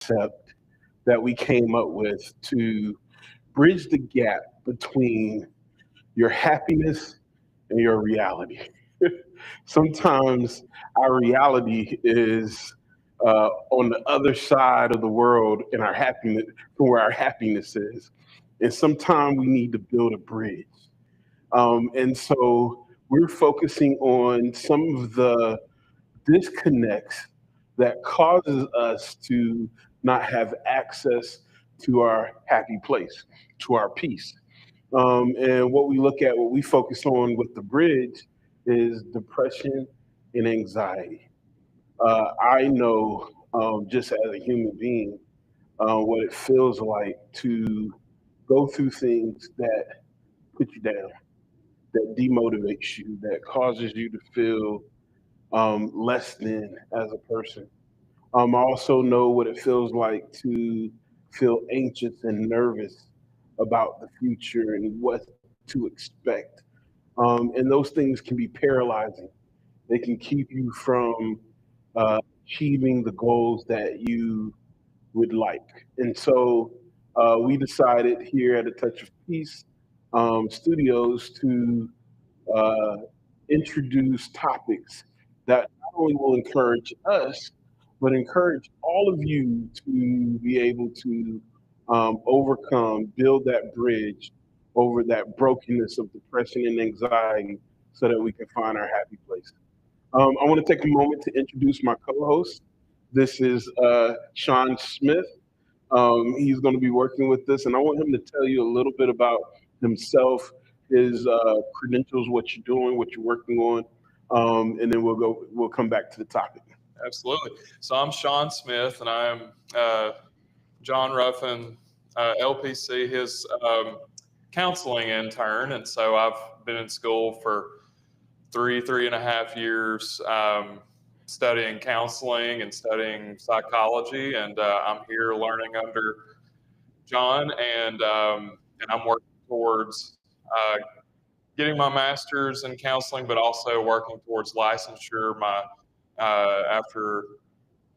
concept that we came up with to bridge the gap between your happiness and your reality. Sometimes our reality is on the other side of the world, and our happiness from where our happiness is, and sometimes we need to build a bridge. And so we're focusing on some of the disconnects that causes us to not have access to our happy place, to our peace. And what we focus on with the bridge is depression and anxiety. I know just as a human being what it feels like to go through things that put you down, that demotivates you, that causes you to feel less than as a person. I also know what it feels like to feel anxious and nervous about the future and what to expect. And those things can be paralyzing. They can keep you from achieving the goals that you would like. And so we decided here at A Touch of Peace Studios to uh, introduce topics that not only will encourage us, but encourage all of you to be able to overcome, build that bridge over that brokenness of depression and anxiety so that we can find our happy place. I want to take a moment to introduce my co host. This is Sean Smith. He's going to be working with this, and I want him to tell you a little bit about himself, his credentials, what you're doing, what you're working on, and then we'll come back to the topic. Absolutely. So I'm Sean Smith, and I'm John Ruffin, LPC, his counseling intern. And so I've been in school for 3.5 years, studying counseling and studying psychology. And I'm here learning under John, and I'm working towards getting my master's in counseling, but also working towards licensure. My after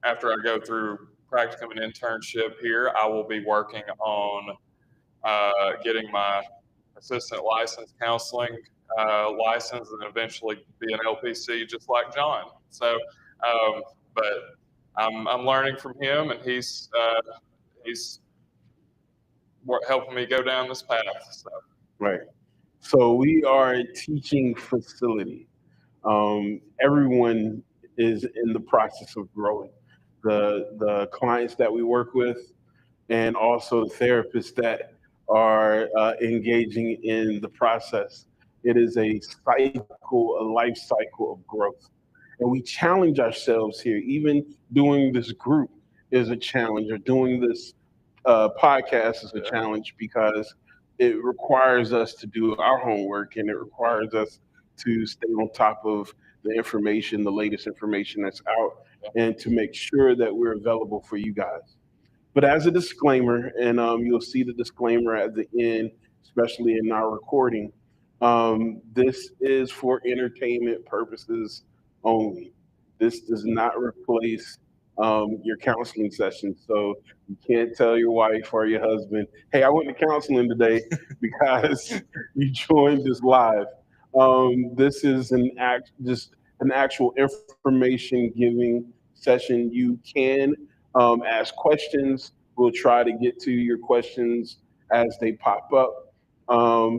I go through practicum and internship here, I will be working on getting my assistant licensed counseling license, and eventually be an LPC just like John. So, but I'm learning from him, and he's helping me go down this path. So. Right. So we are a teaching facility. Everyone is in the process of growing. The clients that we work with, and also the therapists that are engaging in the process. It is a cycle, a life cycle of growth. And we challenge ourselves here. Even doing this group is a challenge, or doing this podcast is a challenge because it requires us to do our homework, and it requires us to stay on top of the information, the latest information that's out, and to make sure that we're available for you guys. But as a disclaimer, and you'll see the disclaimer at the end, especially in our recording, this is for entertainment purposes only. This does not replace your counseling session. So you can't tell your wife or your husband, hey, I went to counseling today because you joined us live. This is just an actual information giving session. You can ask questions. We'll try to get to your questions as they pop up.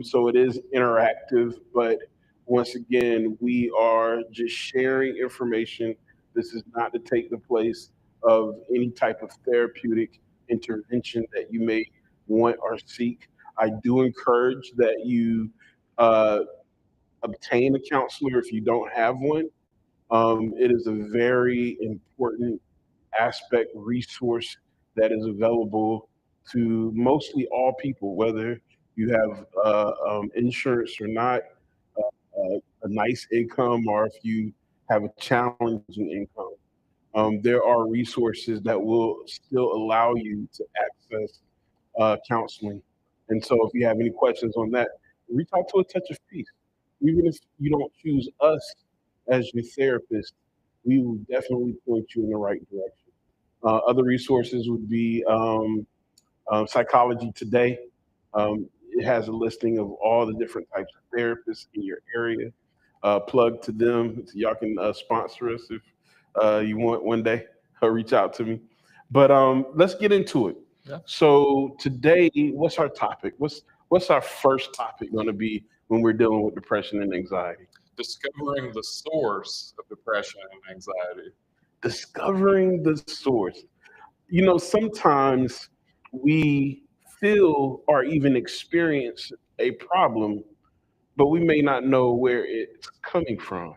So it is interactive, but once again, we are just sharing information. This is not to take the place of any type of therapeutic intervention that you may want or seek. I do encourage that you uh, obtain a counselor if you don't have one. It is a very important aspect resource that is available to mostly all people, whether you have insurance or not, a nice income, or if you have a challenging income. There are resources that will still allow you to access counseling. And so, if you have any questions on that, reach out to A Touch of Peace. Even if you don't choose us as your therapist, we will definitely point you in the right direction. Other resources would be Psychology Today. It has a listing of all the different types of therapists in your area. Plug to them. So y'all can sponsor us if you want one day. Reach out to me. But let's get into it. Yeah. So today, what's our topic? What's our first topic going to be when we're dealing with depression and anxiety? Discovering the source of depression and anxiety. Discovering the source. You know, sometimes we feel or even experience a problem, but we may not know where it's coming from.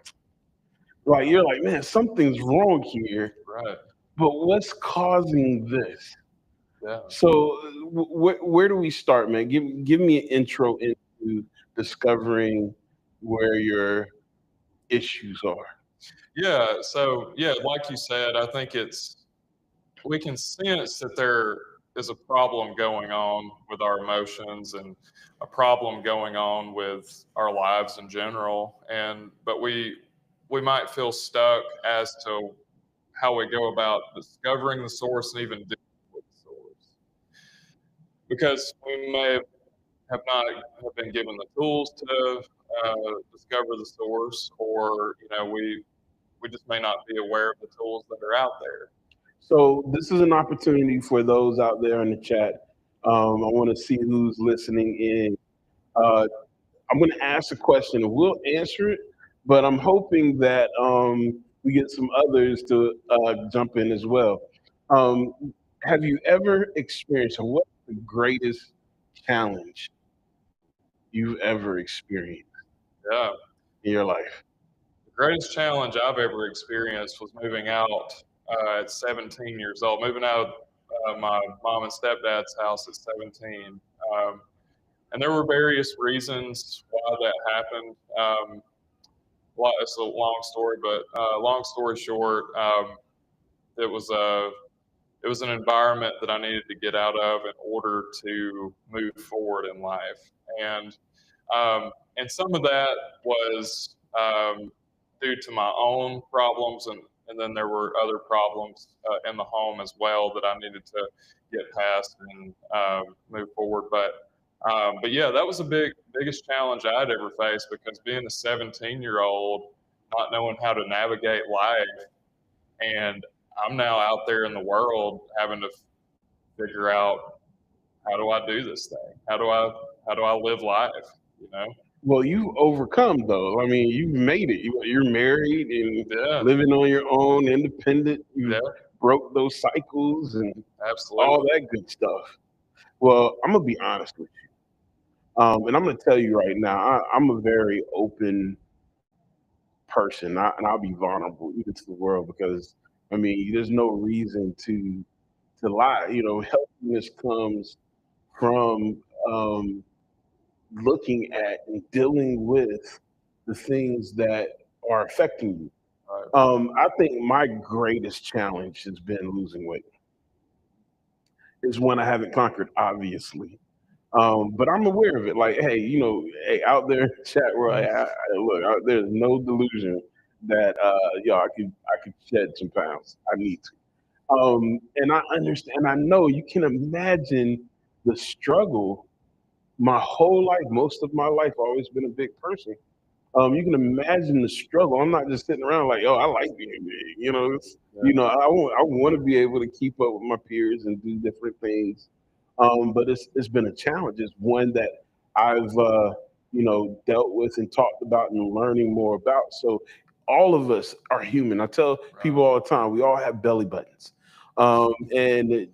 Like you're like, man, something's wrong here, Right. but what's causing this? Yeah. So where do we start, man? Give me an intro into discovering where your issues are. Yeah. So yeah, like you said, I think we can sense that there is a problem going on with our emotions and a problem going on with our lives in general. But we might feel stuck as to how we go about discovering the source and even dealing with the source. Because we may have not have been given the tools to discover the source, or we just may not be aware of the tools that are out there. So this is an opportunity for those out there in the chat. I want to see who's listening in. Uh, I'm going to ask a question and we'll answer it, but I'm hoping that we get some others to jump in as well. Um, have you ever experienced, or what's the greatest challenge you've ever experienced Yeah. in your life? The greatest challenge I've ever experienced was moving out at 17 years old, moving out of my mom and stepdad's house at 17. Um, and there were various reasons why that happened. It's a long story, but long story short, it was a it was an environment that I needed to get out of in order to move forward in life, and and some of that was due to my own problems, and then there were other problems in the home as well that I needed to get past and move forward. But yeah, that was the biggest challenge I'd ever faced, because being a 17-year-old, not knowing how to navigate life, and I'm now out there in the world having to figure out, how do I do this thing? How do I live life? You know? Well, you've overcome though. I mean, you've made it. You're married and Yeah, living on your own, independent. You yeah, broke those cycles and all absolutely. that good stuff. Well, I'm gonna be honest with you, and I'm gonna tell you right now. I'm a very open person, and I'll be vulnerable even to the world because I mean, there's no reason to lie. You know, healthiness comes from looking at and dealing with the things that are affecting you. Right. I think my greatest challenge has been losing weight. It's one I haven't conquered, obviously. But I'm aware of it. Like, hey, hey, out there in the chat world, look, there's no delusion that I could shed some pounds. I need to. And I understand. I know you can imagine the struggle. My whole life, most of my life, I've always been a big person. You can imagine the struggle. I'm not just sitting around like, oh, I like being big. I want to be able to keep up with my peers and do different things. But it's been a challenge. It's one that I've dealt with and talked about and learning more about. So all of us are human. I tell people all the time, we all have belly buttons, and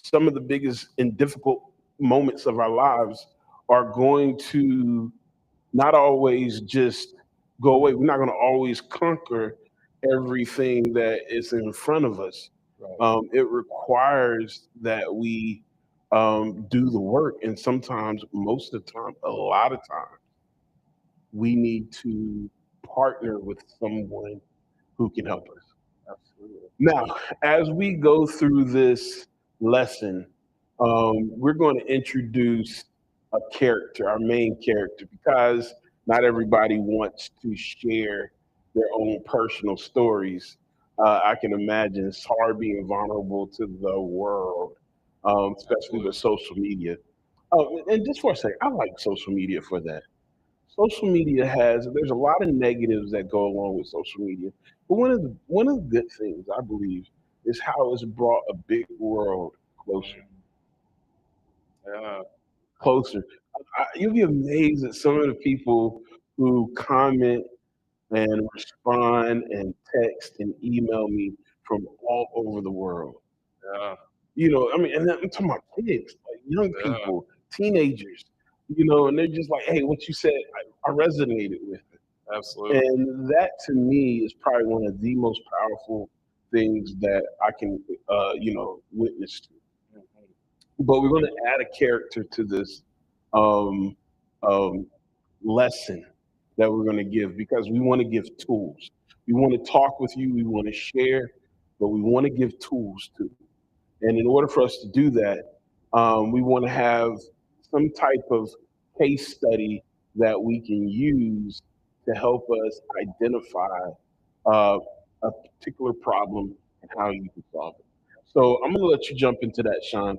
some of the biggest and difficult moments of our lives are going to not always just go away. We're not going to always conquer everything that is in front of us. Right. It requires that we do the work, and sometimes, most of the time, a lot of times, we need to partner with someone who can help us. Absolutely. Now, as we go through this lesson, we're going to introduce a character, our main character, because not everybody wants to share their own personal stories. I can imagine it's hard being vulnerable to the world, especially with social media. Oh, and just for a second, I like social media for that. Social media there's a lot of negatives that go along with social media, but one of the good things I believe is how it's brought a big world closer, Yeah. closer. You'll be amazed at some of the people who comment and respond and text and email me from all over the world. Yeah. I mean, and I'm talking about kids, like young Yeah. people, teenagers, and they're just like, hey, what you said, I resonated with it. Absolutely. And that to me is probably one of the most powerful things that I can, witness to. Mhm. But we're going to add a character to this um, um, lesson that we're going to give because we want to give tools. We want to talk with you, we want to share, but we want to give tools too. And in order for us to do that, we want to have some type of case study that we can use to help us identify uh, a particular problem and how you can solve it. So I'm going to let you jump into that, Sean.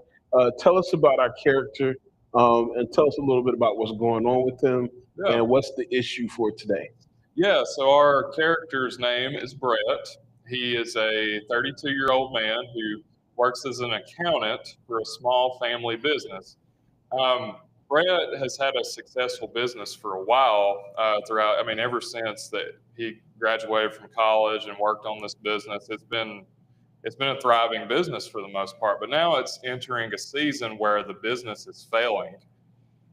Tell us about our character and tell us a little bit about what's going on with him Yeah. and what's the issue for today. Yeah. So our character's name is Brett. He is a 32-year-old man who works as an accountant for a small family business. Um, Brett has had a successful business for a while throughout. I mean, ever since that he graduated from college and worked on this business, it's been a thriving business for the most part. But now it's entering a season where the business is failing.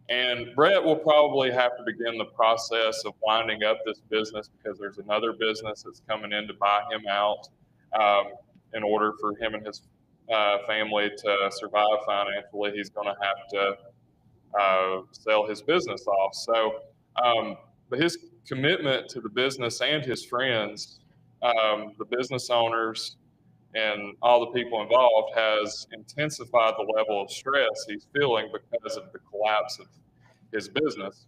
And Brett will probably have to begin the process of winding up this business because there's another business that's coming in to buy him out um, in order for him and his family to survive financially. He's going to have to sell his business off. But his commitment to the business and his friends, the business owners, and all the people involved has intensified the level of stress he's feeling because of the collapse of his business.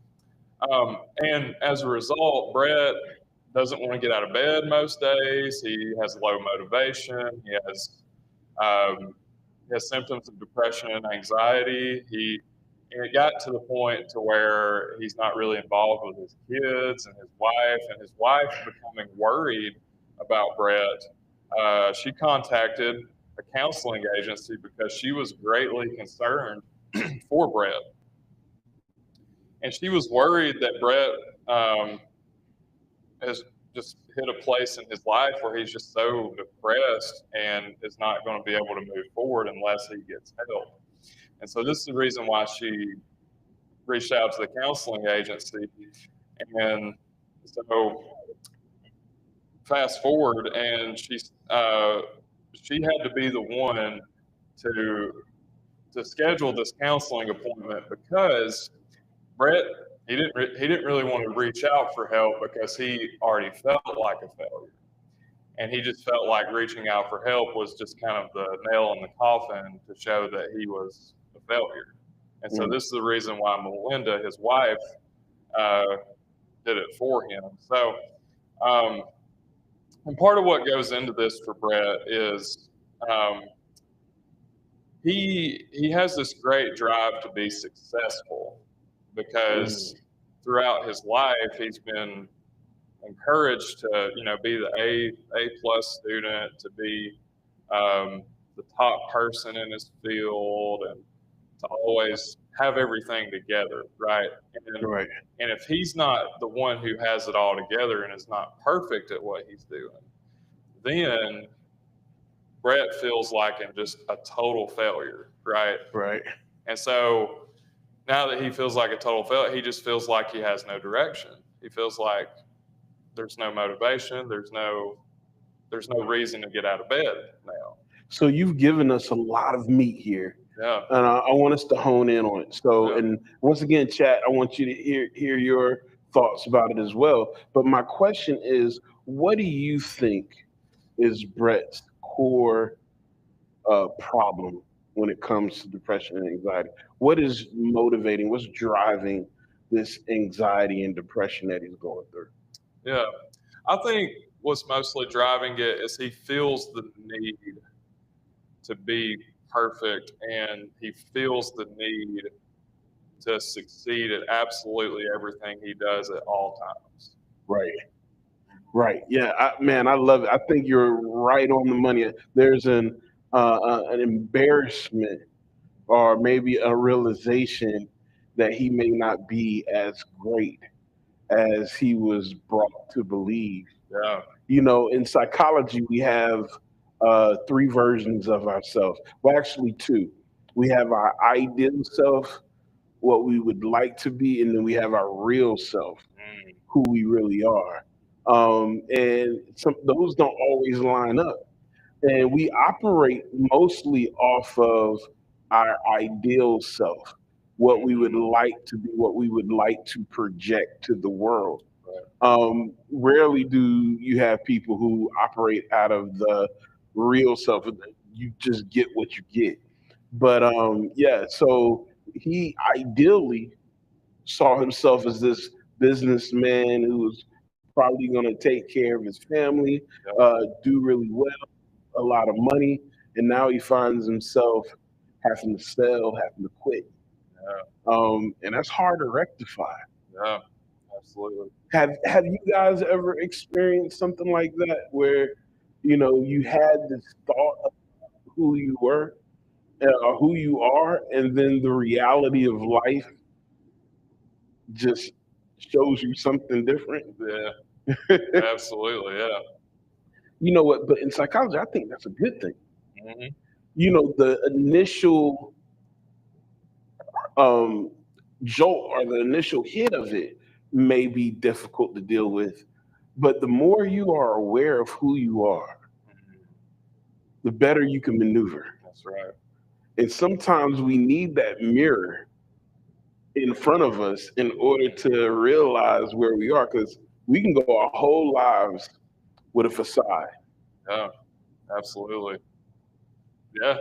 And as a result, Brett doesn't want to get out of bed most days. He has low motivation. Um, he has symptoms of depression and anxiety. And it got to the point to where he's not really involved with his kids and his wife becoming worried about Brett. She contacted a counseling agency because she was greatly concerned for Brett. And she was worried that Brett has just hit a place in his life where he's just so depressed and is not going to be able to move forward unless he gets help. And so this is the reason why she reached out to the counseling agency. And so fast forward, and she had to be the one to schedule this counseling appointment because Brett he didn't really want to reach out for help because he already felt like a failure, and he just felt like reaching out for help was just kind of the nail in the coffin to show that he was a failure. And so Mm. this is the reason why Melinda, his wife, uh, did it for him. So, um, and part of what goes into this for Brett is um, he has this great drive to be successful because Mm. throughout his life he's been encouraged to be the A plus student, to be the top person in his field, and to always have everything together, right? And Right. and if he's not the one who has it all together and is not perfect at what he's doing, then Brett feels like just a total failure, right? Right. And so now that he feels like a total failure, he just feels like he has no direction. He feels like there's no motivation, there's no reason to get out of bed now. So you've given us a lot of meat here, Yeah. and I want us to hone in on it. So, Yeah. and once again, chat, I want you to hear your thoughts about it as well. But my question is, what do you think is Brett's core problem when it comes to depression and anxiety? What is motivating? What's driving this anxiety and depression that he's going through? Yeah. I think what's mostly driving it is he feels the need to be perfect, and he feels the need to succeed at absolutely everything he does at all times. Right. Right. Yeah. Man, I love it. I think you're right on the money. There's an embarrassment or maybe a realization that he may not be as great as he was brought to believe. Yeah. In psychology, we have three versions of ourselves. Well, actually, two. We have our ideal self, what we would like to be, and then we have our real self, Mm, who we really are. And those don't always line up. And we operate mostly off of our ideal self, what we would like to be, what we would like to project to the world. right. Rarely do you have people who operate out of the real self. You just get what you get. But yeah, so he ideally saw himself as this businessman who was probably going to take care of his family, Yeah. do really well, a lot of money, and now he finds himself having to sell, having to quit, and that's hard to rectify. Yeah. Absolutely. Have you guys ever experienced something like that where you had this thought of who you were or who you are, and then the reality of life just shows you something different? Yeah. Absolutely. Yeah. You know what? But in psychology, I think that's a good thing. Hmm. The initial um, jolt or the initial hit of it may be difficult to deal with, but the more you are aware of who you are, the better you can maneuver. That's right. And sometimes we need that mirror in front of us in order to realize where we are, because we can go our whole lives with a facade. Yeah. Absolutely. Yeah.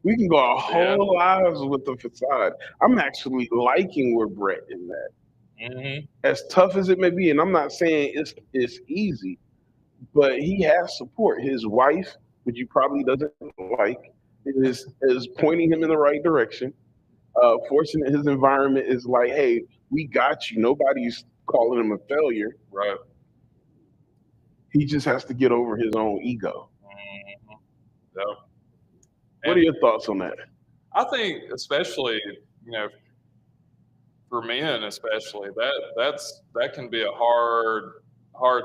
We can go our Yeah. whole lives with a facade. I'm actually liking where Brett is at. Hmm. As tough as it may be, and I'm not saying it's easy, but he has support. His wife, which he probably doesn't like, is pointing him in the right direction. Fortunate his environment is like, hey, we got you. Nobody's calling him a failure. Right. He just has to get over his own ego. Hmm. Yeah. What And are your thoughts on that? I think, especially, you know, for men, especially that can be a hard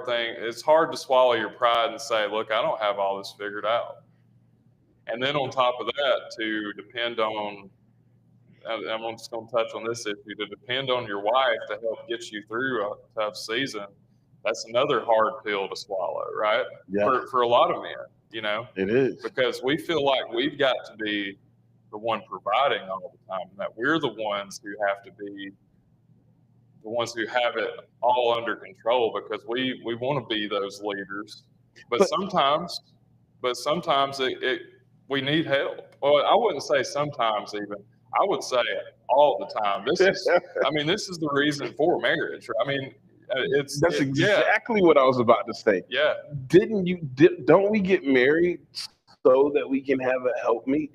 thing. It's hard to swallow your pride and say, look, I don't have all this figured out. And then on top of that, to depend on, I'm just going to touch on this issue, to depend on your wife to help get you through a tough season. That's another hard pill to swallow, right? Yeah, For a lot of men, it is. because we feel like we've got to be the one providing all the time, and that we're the ones who have to be the ones who have it all under control, because we want to be those leaders. But But sometimes, it we need help. Well, I wouldn't say sometimes even. I would say all the time. This is the reason for marriage. Right? that's Yeah, exactly what I was about to say. yeah, Don't we get married so that we can have a helpmeet,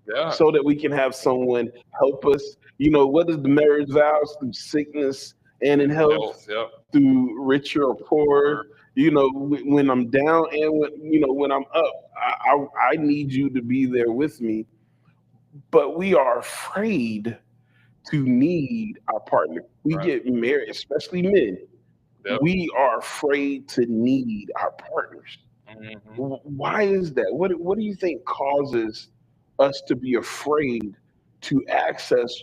yeah, so that we can have someone help us? What is the marriage vows? Through sickness and in health, health, yeah, through richer or poorer. or, When I'm down and when I'm up, I need you to be there with me. But we are afraid to need our partner. We right, get married, especially men. yep. We are afraid to need our partners. Hmm. Why is that? What do you think causes us to be afraid to access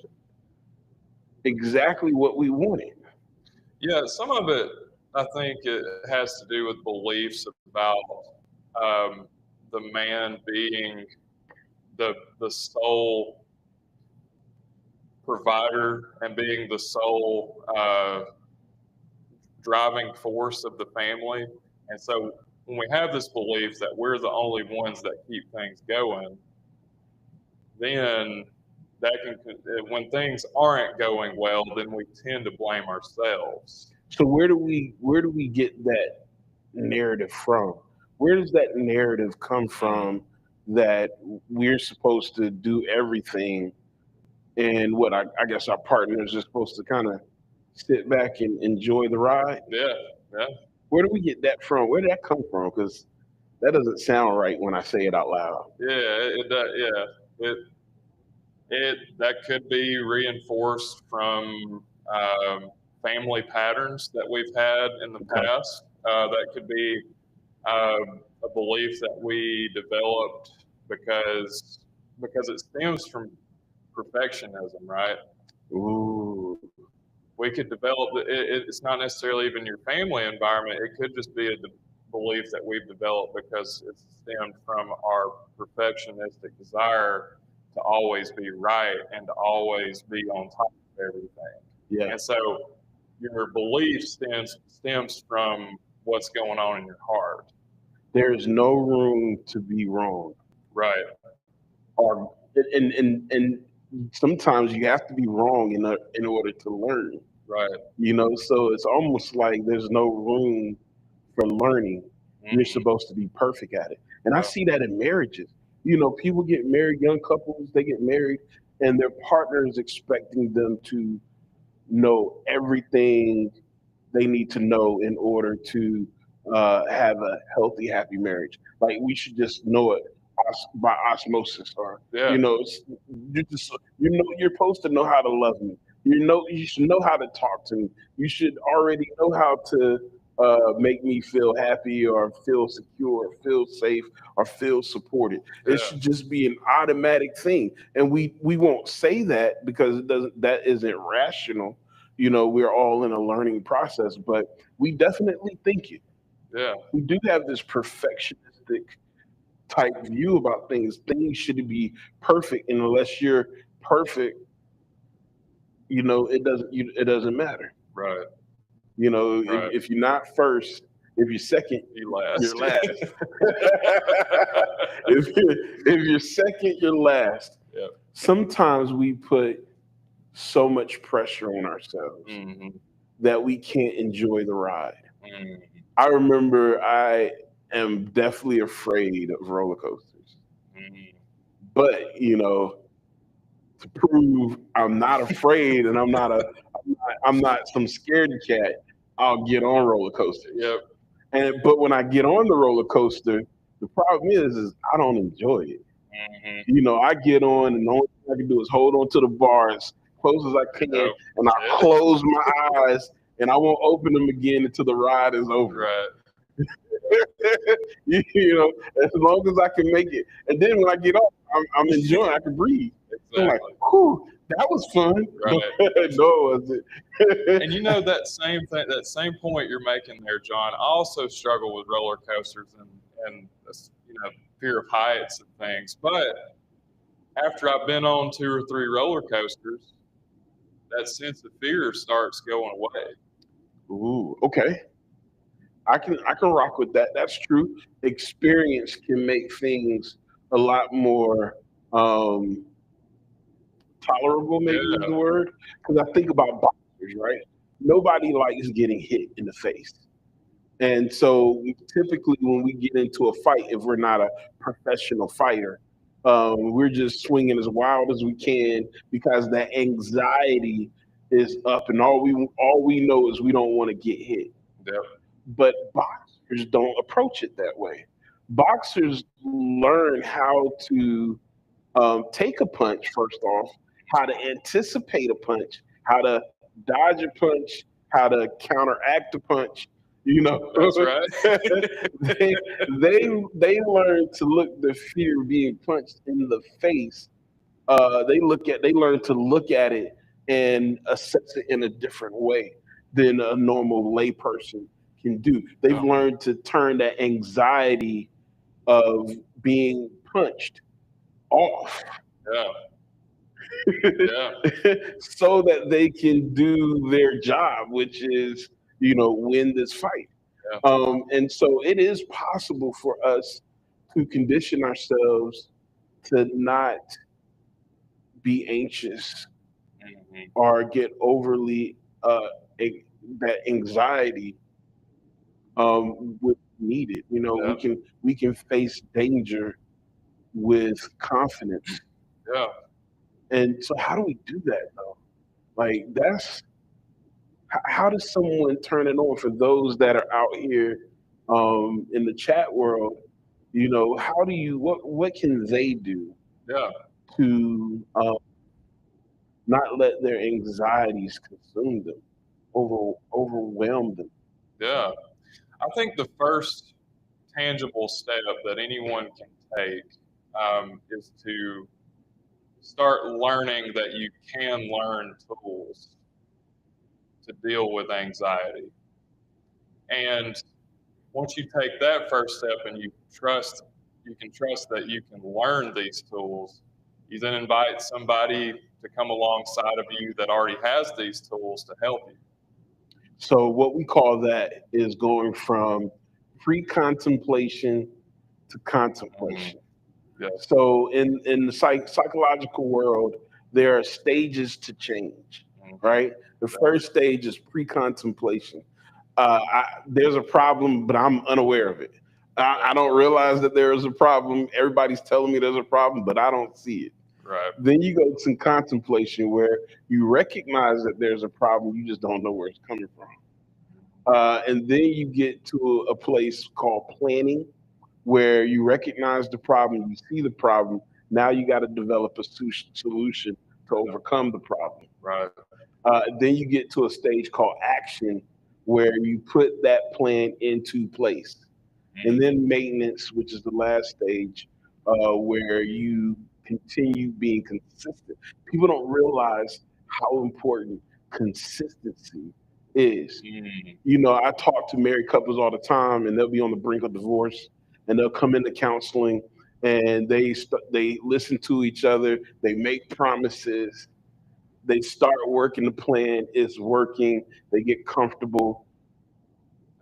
exactly what we wanted? Yeah, some of it, I think, it has to do with beliefs about um, the man being the sole provider and being the sole driving force of the family. And so when we have this belief that we're the only ones that keep things going, then that can, when things aren't going well, then we tend to blame ourselves. So where do we get that narrative from? Where does that narrative come from that we're supposed to do everything and what I guess our partners are supposed to kind of sit back and enjoy the ride? Yeah, yeah, Where do we get that from? Where did that come from? Because that doesn't sound right when I say it out loud. yeah. It does. Yeah, it that could be reinforced from family patterns that we've had in the Okay. past. That could be a belief that we developed because it stems from perfectionism, right? Ooh. We could develop it's not necessarily even your family environment. It could just be a belief that we've developed because it's stemmed from our perfectionistic desire to always be right and to always be on top of everything. Yeah. And so your belief stems from what's going on in your heart. There's no room to be wrong. Right. Or and sometimes you have to be wrong in order to learn. Right. So it's almost like there's no room for learning. You're Mhm. supposed to be perfect at it. And I Yeah. see that in marriages. People get married, young couples, they get married, and their partner is expecting them to know everything they need to know in order to have a healthy, happy marriage. Like we should just know it by osmosis, or Yeah. you're supposed to know how to love me. You should know how to talk to me. You should already know how to make me feel happy, or feel secure, or feel safe, or feel supported. It Yeah. should just be an automatic thing, and we won't say that because it doesn't. That isn't rational. We're all in a learning process, but we definitely think it. Yeah. We do have this perfectionistic type view about things. Things should be perfect, and unless you're perfect, it doesn't matter. Right. Right. If you're not first, if you're second, You you're last. last. if you're second, you're last. Yeah. Sometimes we put so much pressure on ourselves Hmm. that we can't enjoy the ride. Hmm. I remember I am definitely afraid of roller coasters, Hmm. but to prove I'm not afraid and I'm not some scaredy cat, I'll get on roller coasters. Yep. But when I get on the roller coaster, the problem is I don't enjoy it. Hmm. I get on and the only thing I can do is hold on to the bar as close as I can, Yep. and I Yeah. close my eyes and I won't open them again until the ride is over. Right. As long as I can make it. And then when I get off, I'm enjoying. I can breathe. I'm like, Exactly. whew, that was fun. Right. No, it wasn't. And that same thing, that same point you're making there, John. I also struggle with roller coasters and fear of heights and things. But after I've been on 2 or 3 roller coasters, that sense of fear starts going away. Ooh, okay. I can rock with that. That's true. Experience can make things a lot more um, tolerable, maybe is the Yeah. word. Because I think about boxers, right? Nobody likes getting hit in the face. And so typically when we get into a fight, if we're not a professional fighter, we're just swinging as wild as we can because that anxiety is up, and all we know is we don't want to get hit. Yep. But boxers don't approach it that way. Boxers learn how to take a punch first off, how to anticipate a punch, how to dodge a punch, how to counteract a punch. You know, That's right. they, they learn to look the fear of being punched in the face. They learn to look at it and assess it in a different way than a normal layperson can do. They've Oh, learned to turn that anxiety of being punched off yeah. Yeah. so that they can do their job, which is, win this fight. Yeah. And so it is possible for us to condition ourselves to not be anxious Hmm. or get overly that anxiety with needed. You know, Yeah. we can face danger with confidence. Yeah. And so how do we do that though? Like that's how does someone turn it on for those that are out here in the chat world? You know, how do you what can they do Yeah. to not let their anxieties consume them, overwhelm them? Yeah. I think the first tangible step that anyone can take is to start learning that you can learn tools to deal with anxiety. And once you take that first step and you can trust that you can learn these tools, you then invite somebody to come alongside of you that already has these tools to help you. So what we call that is going from pre-contemplation to Mm, contemplation. yes. So in the psychological world, there are stages to change, Mhm. right? The first stage is pre-contemplation. There's a problem, but I'm unaware of it. I don't realize that there is a problem. Everybody's telling me there's a problem, but I don't see it. Right. Then you go to contemplation where you recognize that there's a problem, you just don't know where it's coming from. And then you get to a place called planning where you recognize the problem, you see the problem. Now you got to develop a solution to overcome the problem. Right. Then you get to a stage called action where you put that plan into place. And then maintenance, which is the last stage, where you continue being consistent. People don't realize how important consistency is. Mm, You know, I talk to married couples all the time, and they'll be on the brink of divorce, and they'll come into counseling, and they listen to each other, they make promises, they start working the plan, it's working, they get comfortable,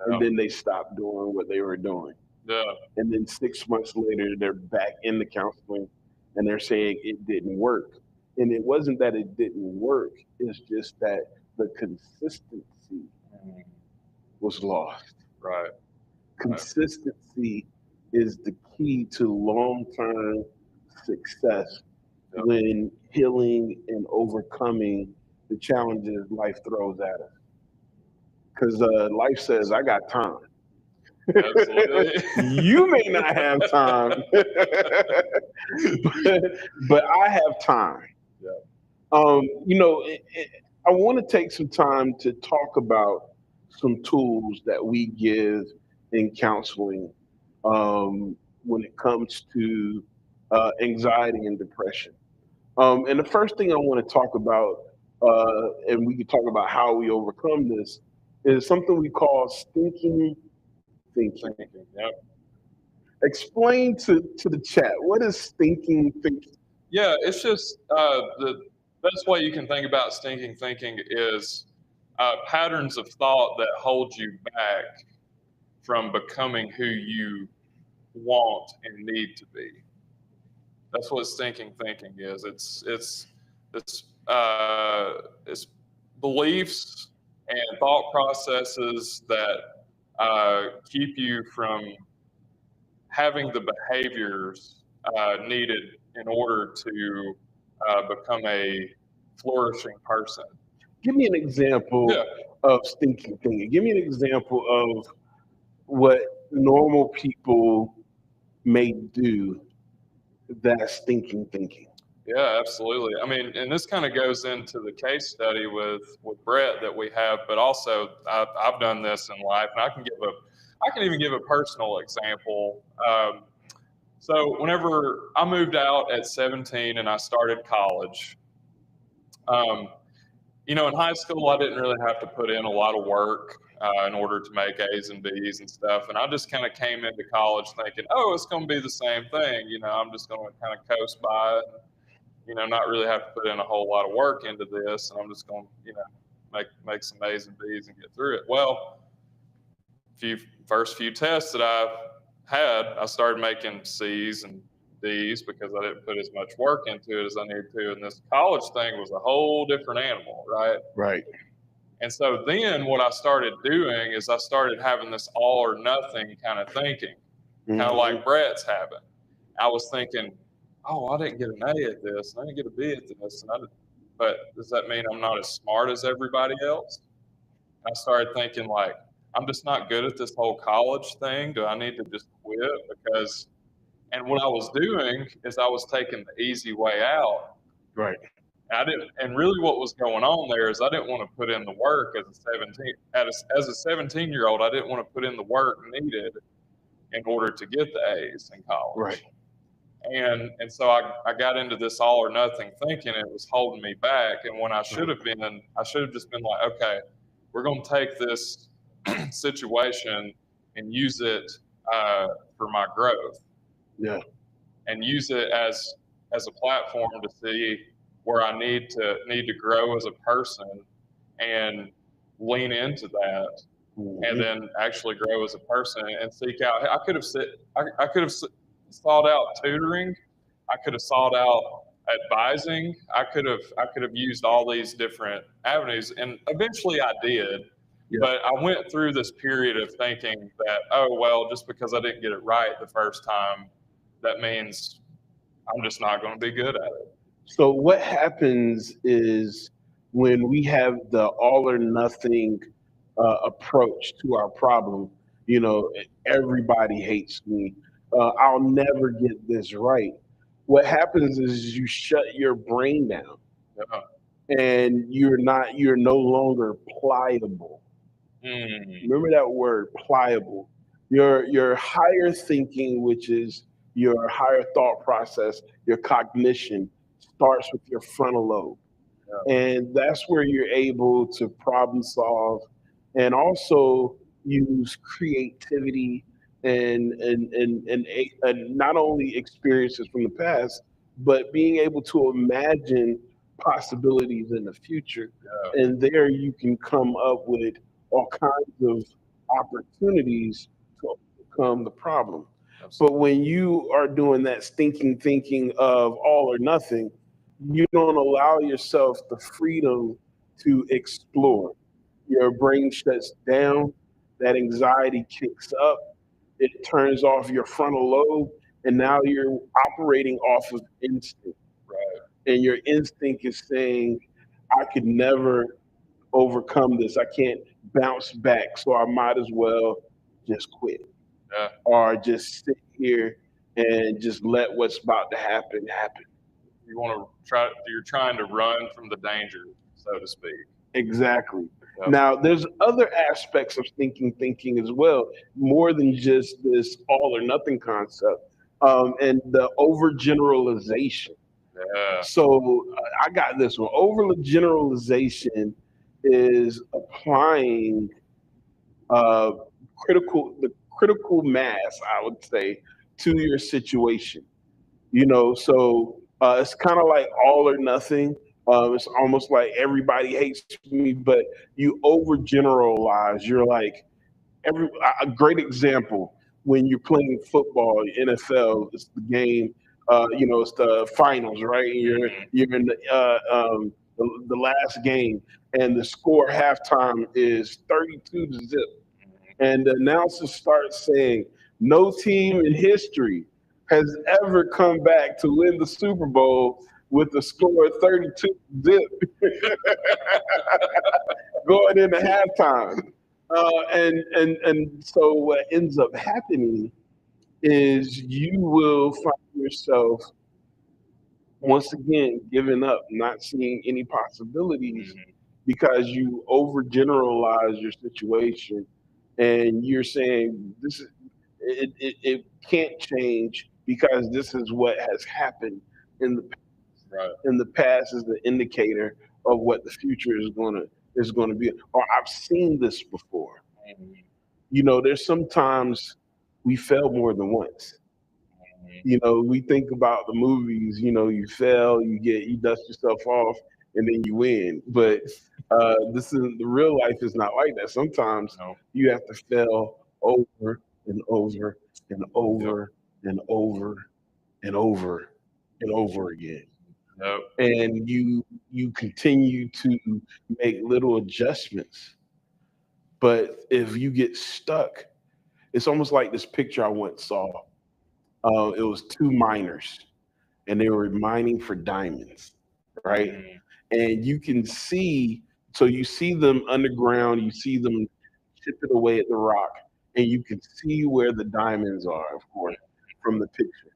and yeah. then they stop doing what they were doing. Yeah. And then 6 months later, they're back in the counseling, and they're saying it didn't work. And it wasn't that it didn't work; it's just that the consistency Mm, was lost. right. Right. Consistency is the key to long-term success Yep. when healing and overcoming the challenges life throws at us. Because life says, I got time. Absolutely. You may not have time, but I have time. Yeah. You know, I want to take some time to talk about some tools that we give in counseling when it comes to anxiety and depression. And the first thing I want to talk about, and we can talk about how we overcome this, is something we call stinking thinking. Thinking. Yep. Explain to the chat, what is stinking thinking? Yeah, it's just the best way you can think about stinking thinking is patterns of thought that hold you back from becoming who you want and need to be. That's what stinking thinking is. It's beliefs and thought processes that keep you from having the behaviors needed in order to become a flourishing person. Give me an example Yeah. of stinking thinking. Give me an example of what normal people may do that's stinking thinking. Yeah, absolutely. I mean, and this kind of goes into the case study with Brett that we have, but also I've done this in life, and I can even give a personal example. So whenever I moved out at 17 and I started college, um, in high school, I didn't really have to put in a lot of work in order to make A's and B's and stuff. And I just kind of came into college thinking, oh, it's going to be the same thing. I'm just going to kind of coast by it, not really have to put in a whole lot of work into this. And I'm just going to, make some A's and B's and get through it. Well, first few tests that I had, I started making C's and D's because I didn't put as much work into it as I needed to. And this college thing was a whole different animal, right? Right. And so then what I started doing is I started having this all or nothing kind of thinking, kind of like Brett's having. I was thinking, oh, I didn't get an A at this, and I didn't get a B at this, but does that mean I'm not as smart as everybody else? I started thinking like, I'm just not good at this whole college thing. Do I need to just quit? And what I was doing is I was taking the easy way out. Right. And really what was going on there is I didn't want to put in the work as a 17-year-old, I didn't want to put in the work needed in order to get the A's in college. Right. And so I got into this all or nothing thinking. It was holding me back. And when I should have just been like, okay, we're going to take this situation and use it for my growth. Yeah. And use it as a platform to see where I need to grow as a person and lean into that, and then actually grow as a person and seek out. I could have sought out tutoring. I could have sought out advising. I could have used all these different avenues, and eventually I did. Yeah. But I went through this period of thinking that, oh, well, just because I didn't get it right the first time, that means I'm just not going to be good at it. So what happens is when we have the all or nothing approach to our problem, everybody hates me. I'll never get this right. What happens is you shut your brain down, and you're no longer pliable. Remember that word, pliable. Your higher thinking, which is your higher thought process, your cognition, starts with your frontal lobe. Yeah. And that's where you're able to problem solve and also use creativity and not only experiences from the past, but being able to imagine possibilities in the future. Yeah. And there you can come up with all kinds of opportunities to overcome the problem. Absolutely. But when you are doing that stinking thinking of all or nothing, you don't allow yourself the freedom to explore. Your brain shuts down, that anxiety kicks up, it turns off your frontal lobe, and now you're operating off of instinct. Right. And your instinct is saying, I could never overcome this. I can't bounce back, so I might as well just quit. Yeah. Or just sit here and just let what's about to happen. You're trying to run from the danger, so to speak. Exactly. Yep. Now, there's other aspects of thinking as well, more than just this all or nothing concept, and the overgeneralization. Yeah. So I got this one. Overgeneralization is applying the critical mass, I would say, to your situation. So it's kind of like all or nothing. It's almost like everybody hates me, but you overgeneralize. You're like a great example when you're playing football, NFL. It's the game. It's the finals, right? You're in the last game, and the score halftime is 32-0, and the announcer starts saying, "No team in history has ever come back to win the Super Bowl with a score of 32-0 going into halftime." And so what ends up happening is you will find yourself once again giving up, not seeing any possibilities because you overgeneralize your situation, and you're saying it can't change because this is what has happened in the past. Right. And the past is the indicator of what the future is going to be. Or I've seen this before. There's sometimes we fail more than once. We think about the movies. You fail, you dust yourself off, and then you win. But the real life is not like that. Sometimes you have to fail over and over and over and over and over and over again. And you you continue to make little adjustments. But if you get stuck, it's almost like this picture I once saw. It was two miners, and they were mining for diamonds, right? Mm, And you can see, so you see them underground, you see them chipping away at the rock, and you can see where the diamonds are, of course, from the picture.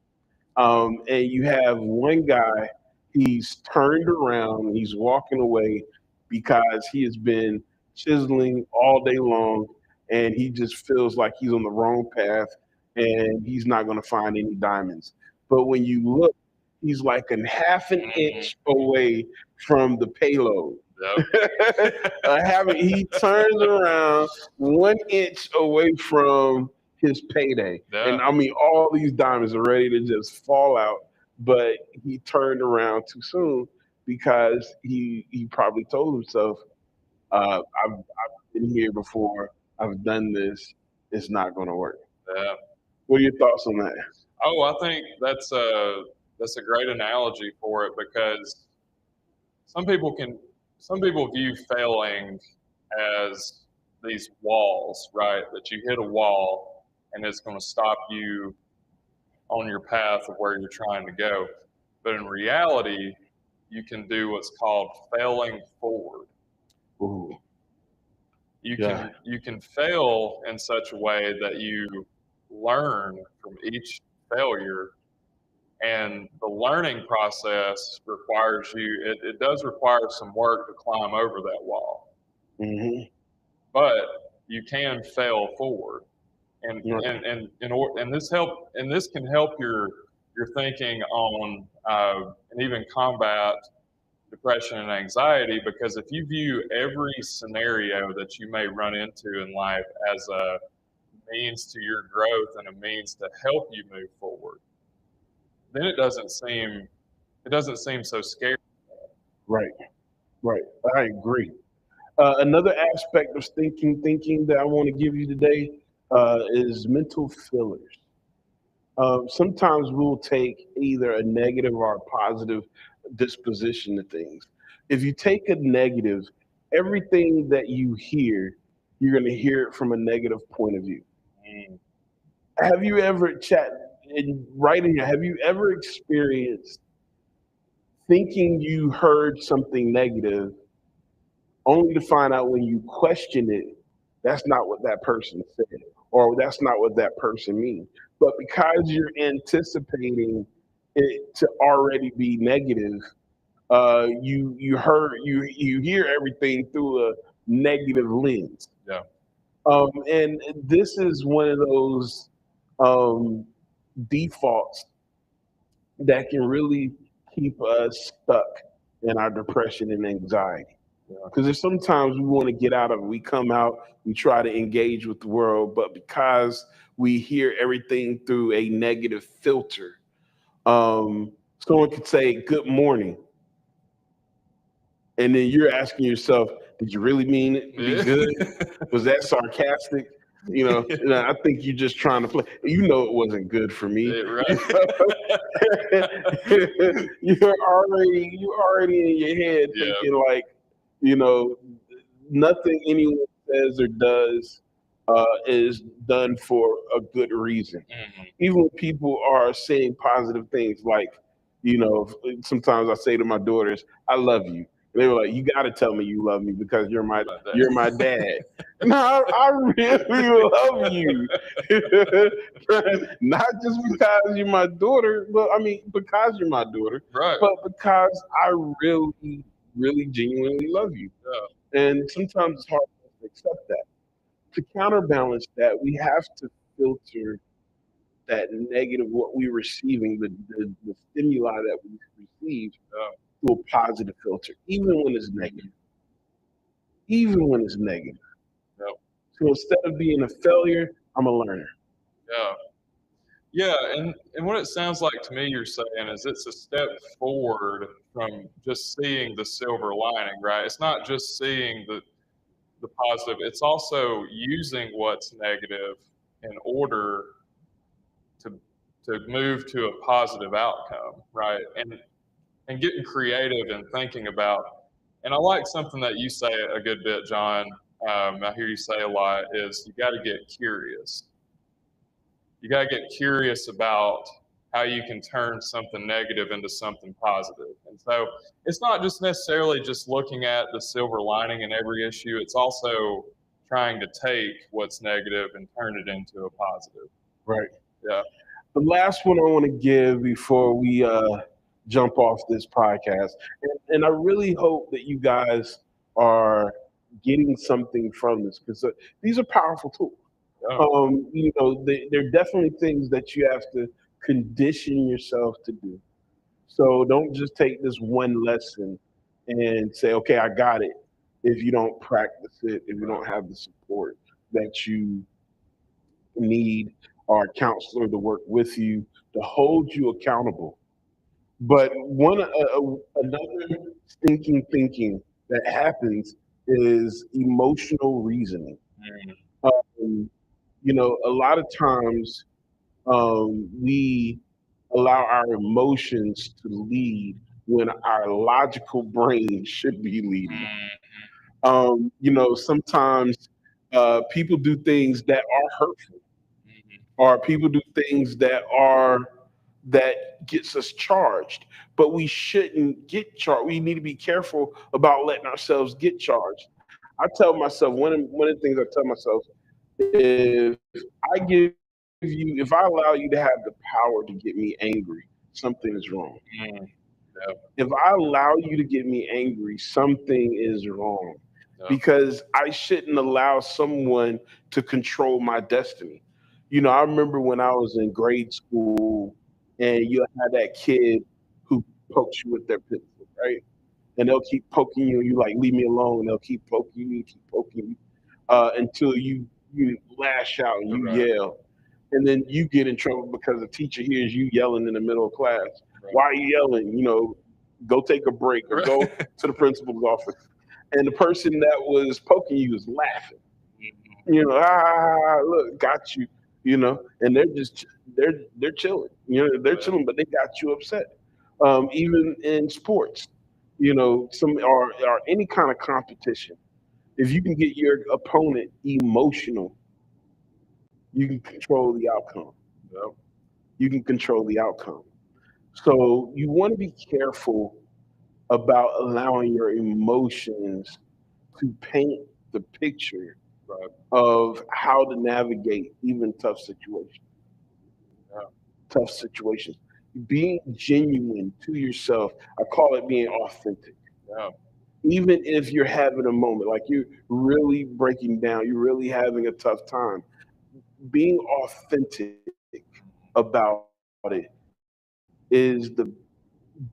And you have one guy, he's turned around, he's walking away because he has been chiseling all day long, and he just feels like he's on the wrong path and he's not going to find any diamonds. But when you look, he's like a half an mhm. inch away from the payload. Yep. He turns around 1 inch away from his payday. Yeah. And I mean, all these diamonds are ready to just fall out, but he turned around too soon because he probably told himself, I've been here before, I've done this, it's not going to work. Yeah. What are your thoughts on that? Oh, I think that's a great analogy for it because some people can some people view failing as these walls, right? That you hit a wall and it's going to stop you on your path of where you're trying to go. But in reality, you can do what's called failing forward. Ooh, You yeah. can fail in such a way that you learn from each failure, and the learning process requires it does require some work to climb over that wall, Hmm. but you can fail forward, and Right. this can help your thinking on and even combat depression and anxiety, because if you view every scenario that you may run into in life as a means to your growth and a means to help you move forward, then it doesn't seem so scary. Right. Right. I agree. Another aspect of thinking that I want to give you today is mental fillers. Sometimes we'll take either a negative or a positive disposition to things. If you take a negative, everything that you hear, you're going to hear it from a negative point of view. Mm, Have you ever have you ever experienced thinking you heard something negative only to find out when you question it, that's not what that person said, or that's not what that person means. But because you're anticipating it to already be negative, you hear everything through a negative lens. yeah. And this is one of those um, defaults that can really keep us stuck in our depression and anxiety. Yeah. Because there's sometimes we want to get out of it. We come out, we try to engage with the world, but because we hear everything through a negative filter, someone could say good morning, and then you're asking yourself, did you really mean it to be good? Was that sarcastic? I think you're just trying to play. You know, it wasn't good for me. Right. You're already in your head Yeah. thinking like, you know, nothing anyone says or does is done for a good reason. Mhm. Even when people are saying positive things, like, sometimes I say to my daughters, "I love you." They were like, "You got to tell me you love me because Like you're my that. dad." No, I really love you, not just because you're my daughter, but I mean because you're my daughter, Right. but because I really, really genuinely love you. Yeah. And sometimes it's hard for us to accept that. To counterbalance that, we have to filter that negative, what we're receiving, the stimuli that we receive, Yeah. to a positive filter, even when it's negative. Even when it's negative. Yeah. So instead of being a failure, I'm a learner. Yeah. Yeah, and what it sounds like to me you're saying is it's a step forward from just seeing the silver lining, right? It's not just seeing the positive, it's also using what's negative in order to to move to a positive outcome, right? And and getting creative and thinking about. And I like something that you say a good bit, John. I hear you say a lot is you got to get curious. You got to get curious about how you can turn something negative into something positive. And so it's not just necessarily just looking at the silver lining in every issue. It's also trying to take what's negative and turn it into a positive. Right. Yeah. The last one I want to give before we jump off this podcast, and I really hope that you guys are getting something from this, because these are powerful tools. Yeah. They're definitely things that you have to condition yourself to do. So don't just take this one lesson and say, okay, I got it. If you don't practice it, if you don't have the support that you need, or a counselor to work with you to hold you accountable. But another stinking thinking that happens is emotional reasoning. Mm. A lot of times we allow our emotions to lead when our logical brain should be leading. Sometimes people do things that are hurtful, or people do things that gets us charged. But we shouldn't get charged. We need to be careful about letting ourselves get charged. I tell myself, one of the things I tell myself is, if I allow you to have the power to get me angry, something is wrong. Mm. Yeah. If I allow you to get me angry, something is wrong. Yeah. Because I shouldn't allow someone to control my destiny. I remember when I was in grade school and you had that kid who pokes you with their pencil, right? And they'll keep poking you, and you like, leave me alone. And they'll keep poking you, until you lash out and you Right. yell. And then you get in trouble because the teacher hears you yelling in the middle of class. Right. Why are you yelling? Go take a break or go to the principal's office. And the person that was poking you is laughing. Look, got you. And they're chilling. They're chilling, but they got you upset. Even in sports, some or any kind of competition, if you can get your opponent emotional, you can control the outcome. Yep. You can control the outcome. So you want to be careful about allowing your emotions to paint the picture of how to navigate even tough situations. Yeah. Tough situations. Being genuine to yourself, I call it being authentic. Yeah. Even if you're having a moment, like you're really breaking down, you're really having a tough time, being authentic about it is the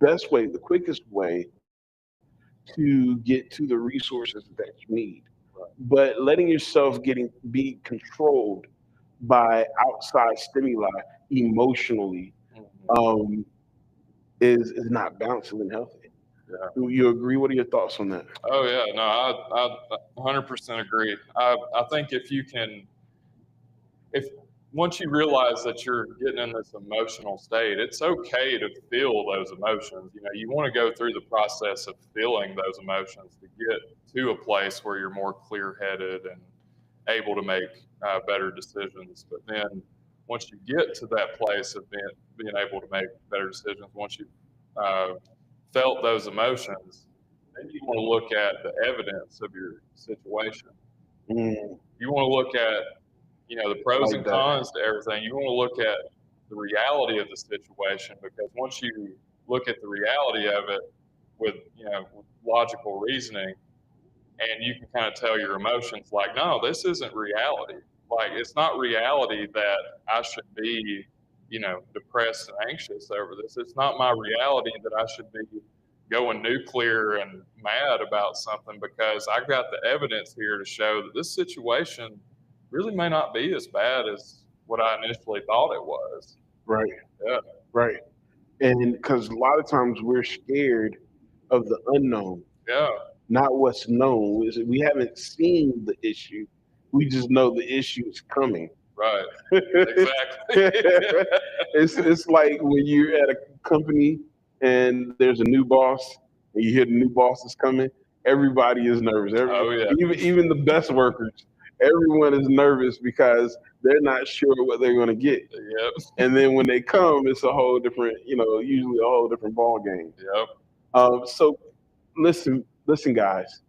best way, the quickest way to get to the resources that you need. But letting yourself be controlled by outside stimuli emotionally is not balanced and healthy. Yeah. Do you agree? What are your thoughts on that? Oh yeah, no, I 100% agree. I think if once you realize that you're getting in this emotional state, it's okay to feel those emotions. You want to go through the process of feeling those emotions to get to a place where you're more clear-headed and able to make better decisions. But then once you get to that place of being able to make better decisions, once you've felt those emotions, then you want to look at the evidence of your situation. You want to look at the pros and cons to everything. You want to look at the reality of the situation, because once you look at the reality of it with logical reasoning, and you can kind of tell your emotions like, no, this isn't reality. Like, it's not reality that I should be depressed and anxious over this. It's not my reality that I should be going nuclear and mad about something, because I got the evidence here to show that this situation really may not be as bad as what I initially thought it was. Right. Yeah. Right. And because a lot of times we're scared of the unknown. Yeah. Not what's known. We haven't seen the issue. We just know the issue is coming. Right. Exactly. It's like when you're at a company and there's a new boss, and you hear the new boss is coming, everybody is nervous. Oh yeah. Even the best workers, everyone is nervous because they're not sure what they're going to get. Yep. And then when they come, it's a whole different, usually a whole different ball game. Yep. So listen, guys.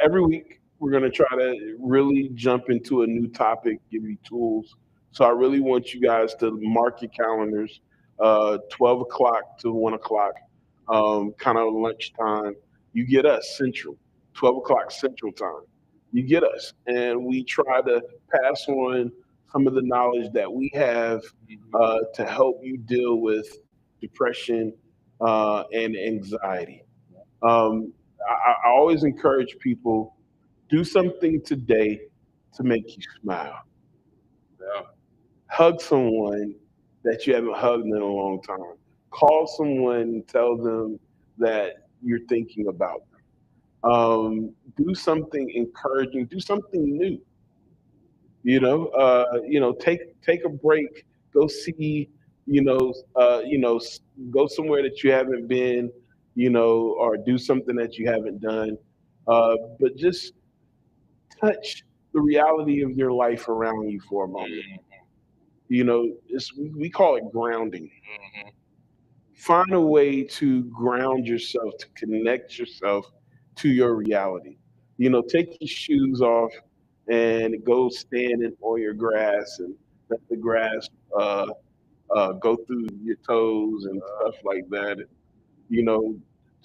Every week we're going to try to really jump into a new topic, give you tools. So I really want you guys to mark your calendars, 12 o'clock to 1 o'clock, kind of lunchtime. You get us Central, 12 o'clock Central time. You get us, and we try to pass on some of the knowledge that we have to help you deal with depression and anxiety. Um, I always encourage people, do something today to make you smile. Yeah. Hug someone that you haven't hugged in a long time. Call someone and tell them that you're thinking about them. Do something encouraging. Do something new. Take a break. Go see. Go somewhere that you haven't been. Or do something that you haven't done. But just touch the reality of your life around you for a moment. We call it grounding. Mm-hmm. Find a way to ground yourself, to connect yourself to your reality. Take your shoes off and go stand on your grass and let the grass go through your toes and stuff like that. You know,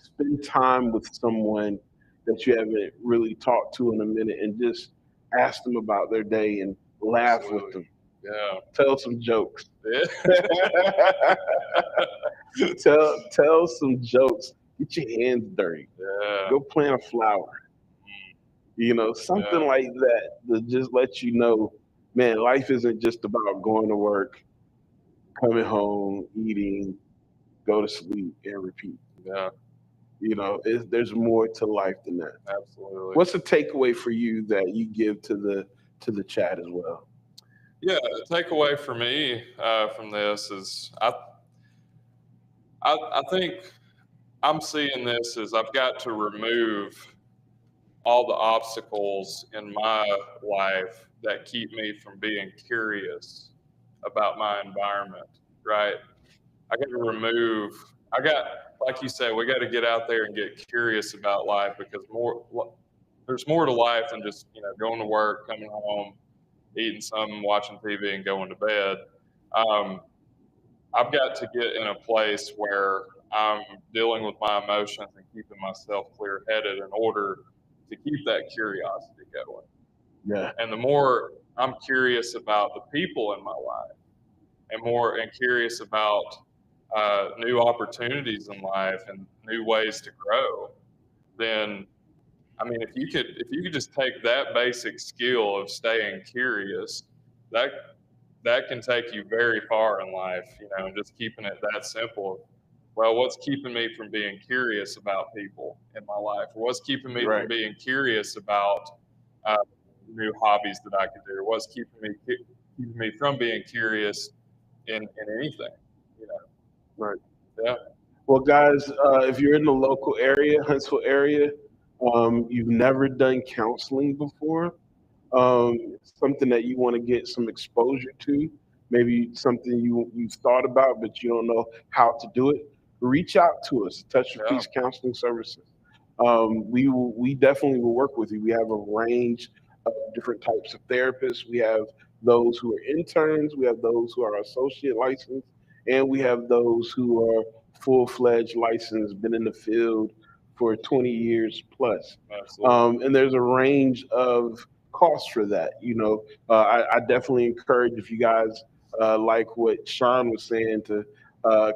Spend time with someone that you haven't really talked to in a minute and just ask them about their day and laugh with Absolutely. them. Yeah. Tell some jokes. Yeah. Tell some jokes. Get your hands dirty. Yeah. Go plant a flower. Something Yeah. like that to just let you know, man, life isn't just about going to work, coming home, eating, go to sleep, and repeat. Yeah. There's more to life than that. Absolutely. What's a takeaway for you that you give to the chat as well? Yeah, the takeaway for me from this is I think I'm seeing this as I've got to remove all the obstacles in my life that keep me from being curious about my environment, right? Like you said, we got to get out there and get curious about life because there's more to life than just, going to work, coming home, eating something, watching TV, and going to bed. Um, I've got to get in a place where I'm dealing with my emotions and keeping myself clear headed in order to keep that curiosity going. Yeah. And the more I'm curious about the people in my life and curious about new opportunities in life and new ways to grow, then if you could just take that basic skill of staying curious, that that can take you very far in life, and just keeping it that simple. Well, what's keeping me from being curious about people in my life? What's keeping me Right. from being curious about uh, new hobbies that I could do? What's keeping me from being curious in anything? You know? Right. Yeah. Well, guys, if you're in the local area, Huntsville area, you've never done counseling before, something that you want to get some exposure to, maybe something you've thought about but you don't know how to do it, reach out to us, Touch of Yeah. Peace Counseling Services. We definitely will work with you. We have a range of different types of therapists. We have those who are interns, we have those who are associate licensed, and we have those who are full-fledged licensed, been in the field for 20 years plus. Absolutely. And there's a range of costs for that. I definitely encourage, if you guys like what Sean was saying, to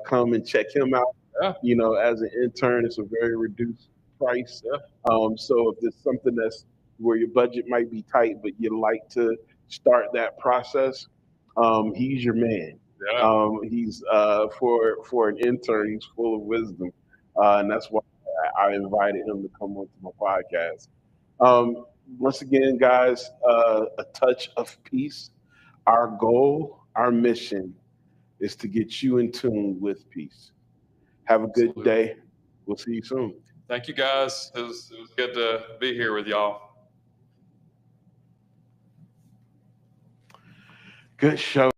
come and check him out. Yeah. As an intern, it's a very reduced price. Yeah. So if there's something that's where your budget might be tight, but you like to start that process, he's your man. Yeah. He's for an intern, he's full of wisdom, and that's why I invited him to come onto my podcast. Once again, guys, a touch of peace. Our goal, our mission is to get you in tune with peace. Have a good Absolutely. day. We'll see you soon. Thank you, guys. It was good to be here with y'all. Good show.